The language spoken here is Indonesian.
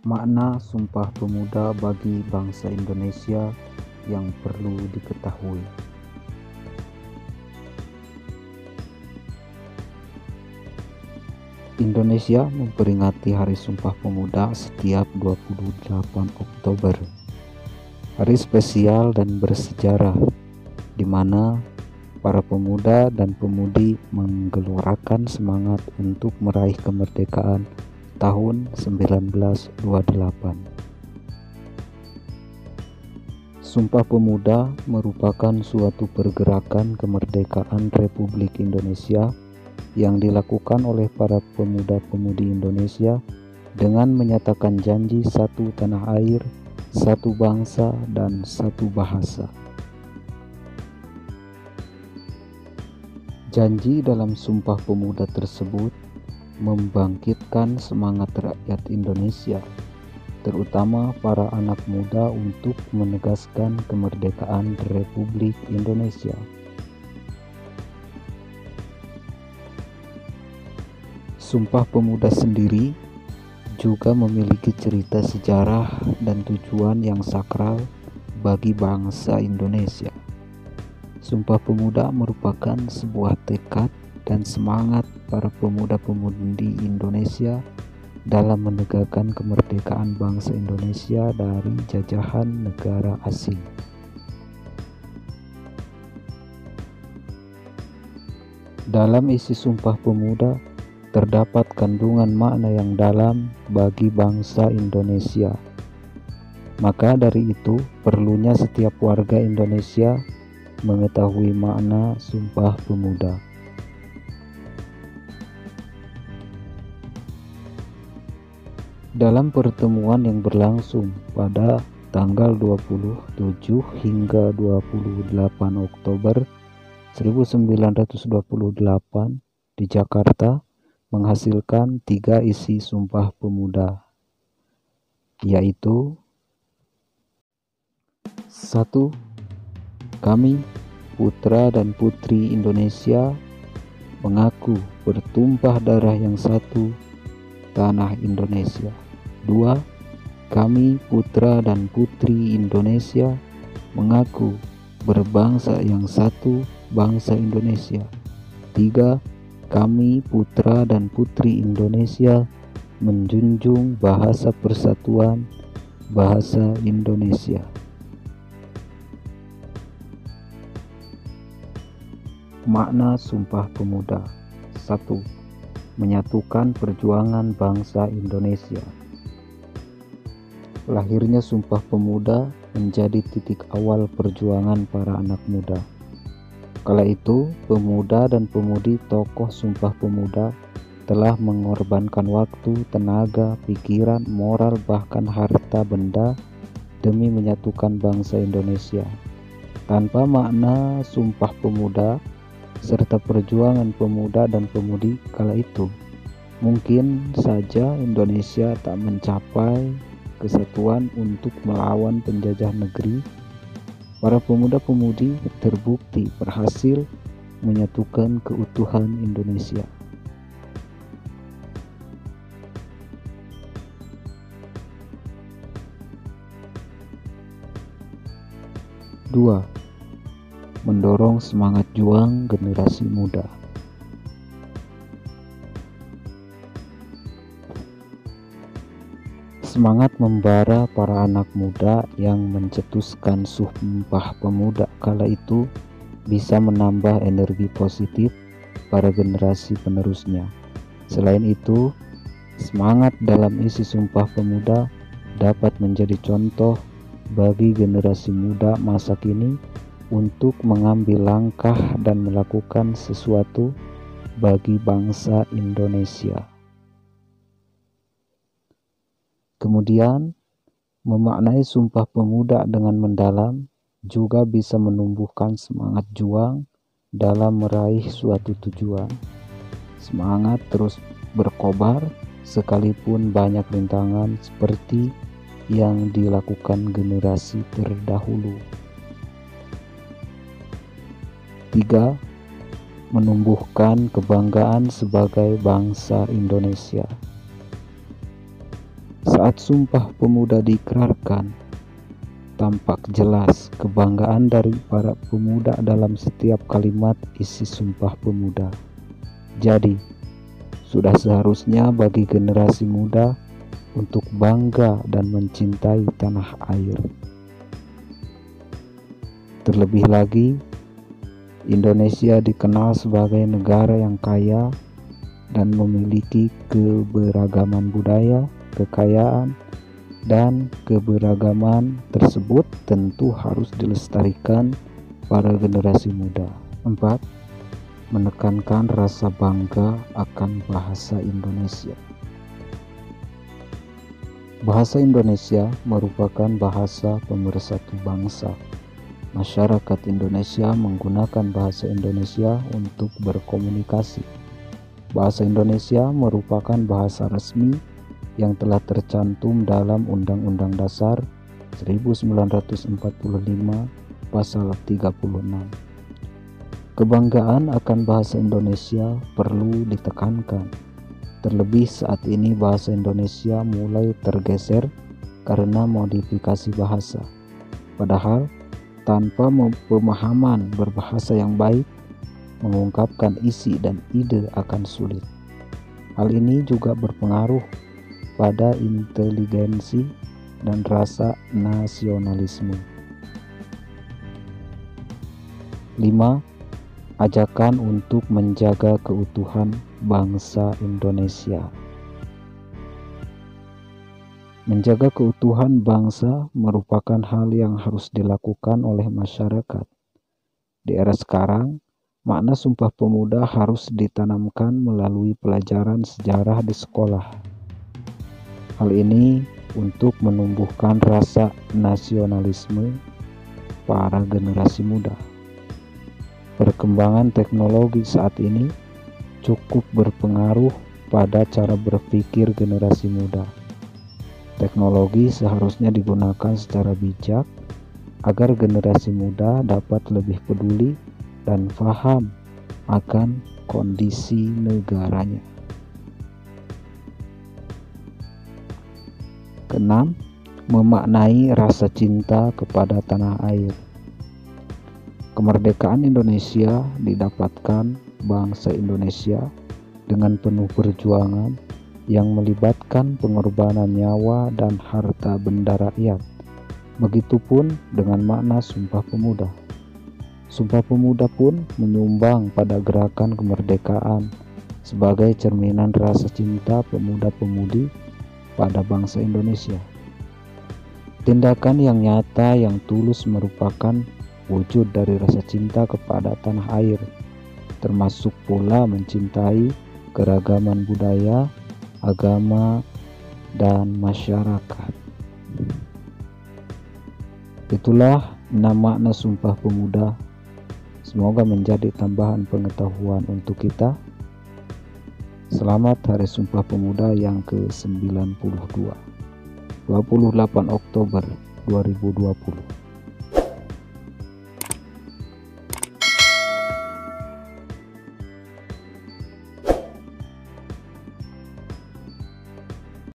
Makna Sumpah Pemuda bagi bangsa Indonesia yang perlu diketahui. Indonesia memperingati Hari Sumpah Pemuda setiap 28 Oktober. Hari spesial dan bersejarah di mana para pemuda dan pemudi menggelorakan semangat untuk meraih kemerdekaan tahun 1928. Sumpah Pemuda merupakan suatu pergerakan kemerdekaan Republik Indonesia yang dilakukan oleh para pemuda-pemudi Indonesia dengan menyatakan janji satu tanah air, satu bangsa, dan satu bahasa. Janji dalam Sumpah Pemuda tersebut membangkitkan semangat rakyat Indonesia, terutama para anak muda untuk menegaskan kemerdekaan Republik Indonesia. Sumpah Pemuda sendiri juga memiliki cerita sejarah dan tujuan yang sakral bagi bangsa Indonesia. Sumpah Pemuda merupakan sebuah tekad dan semangat para pemuda-pemudi Indonesia dalam menegakkan kemerdekaan bangsa Indonesia dari jajahan negara asing. Dalam isi Sumpah Pemuda terdapat kandungan makna yang dalam bagi bangsa Indonesia. Maka dari itu, perlunya setiap warga Indonesia mengetahui makna Sumpah Pemuda. Dalam pertemuan yang berlangsung pada tanggal 27 hingga 28 Oktober 1928 di Jakarta menghasilkan 3 isi Sumpah Pemuda, yaitu 1. Kami, putra dan putri Indonesia, mengaku bertumpah darah yang satu, tanah Indonesia. 2. Kami, putra dan putri Indonesia, mengaku berbangsa yang satu, bangsa Indonesia. 3. Kami, putra dan putri Indonesia, menjunjung bahasa persatuan, bahasa Indonesia. Makna Sumpah Pemuda. 1. Menyatukan perjuangan bangsa Indonesia. Lahirnya Sumpah Pemuda menjadi titik awal perjuangan para anak muda. Kala itu, pemuda dan pemudi tokoh Sumpah Pemuda telah mengorbankan waktu, tenaga, pikiran, moral, bahkan harta benda demi menyatukan bangsa Indonesia. Tanpa makna Sumpah Pemuda serta perjuangan pemuda dan pemudi kala itu, mungkin saja Indonesia tak mencapai kesatuan untuk melawan penjajah negeri. Para pemuda-pemudi terbukti berhasil menyatukan keutuhan Indonesia. Dua, mendorong semangat juang generasi muda. Semangat membara para anak muda yang mencetuskan Sumpah Pemuda kala itu bisa menambah energi positif para generasi penerusnya. Selain itu, semangat dalam isi Sumpah Pemuda dapat menjadi contoh bagi generasi muda masa kini untuk mengambil langkah dan melakukan sesuatu bagi bangsa Indonesia. Kemudian, memaknai Sumpah Pemuda dengan mendalam juga bisa menumbuhkan semangat juang dalam meraih suatu tujuan. Semangat terus berkobar sekalipun banyak rintangan seperti yang dilakukan generasi terdahulu. 3. Menumbuhkan kebanggaan sebagai bangsa Indonesia. Saat Sumpah Pemuda diikrarkan, tampak jelas kebanggaan dari para pemuda dalam setiap kalimat isi Sumpah Pemuda. Jadi, sudah seharusnya bagi generasi muda untuk bangga dan mencintai tanah air. Terlebih lagi, Indonesia dikenal sebagai negara yang kaya dan memiliki keberagaman budaya, kekayaan, dan keberagaman tersebut tentu harus dilestarikan pada generasi muda. 4. Menekankan rasa bangga akan bahasa Indonesia. Bahasa Indonesia merupakan bahasa pemersatu bangsa. Masyarakat Indonesia menggunakan bahasa Indonesia untuk berkomunikasi. Bahasa Indonesia merupakan bahasa resmi yang telah tercantum dalam Undang-Undang Dasar 1945 Pasal 36. Kebanggaan akan bahasa Indonesia perlu ditekankan, terlebih saat ini bahasa Indonesia mulai tergeser karena modifikasi bahasa. Padahal, tanpa pemahaman berbahasa yang baik, mengungkapkan isi dan ide akan sulit. Hal ini juga berpengaruh pada inteligensi dan rasa nasionalisme. 5. Ajakan untuk menjaga keutuhan bangsa Indonesia. Menjaga keutuhan bangsa merupakan hal yang harus dilakukan oleh masyarakat. Di era sekarang, makna Sumpah Pemuda harus ditanamkan melalui pelajaran sejarah di sekolah. Hal ini untuk menumbuhkan rasa nasionalisme para generasi muda. Perkembangan teknologi saat ini cukup berpengaruh pada cara berpikir generasi muda. Teknologi seharusnya digunakan secara bijak agar generasi muda dapat lebih peduli dan paham akan kondisi negaranya. Keenam, memaknai rasa cinta kepada tanah air. Kemerdekaan Indonesia didapatkan bangsa Indonesia dengan penuh perjuangan yang melibatkan pengorbanan nyawa dan harta benda rakyat. Begitupun dengan makna Sumpah Pemuda. Sumpah Pemuda pun menyumbang pada gerakan kemerdekaan sebagai cerminan rasa cinta pemuda-pemudi pada bangsa Indonesia. Tindakan yang nyata yang tulus merupakan wujud dari rasa cinta kepada tanah air, termasuk pula mencintai keragaman budaya, agama, dan masyarakat. Itulah 6 makna Sumpah Pemuda. Semoga menjadi tambahan pengetahuan untuk kita. Selamat Hari Sumpah Pemuda yang ke-92, 28 Oktober 2020.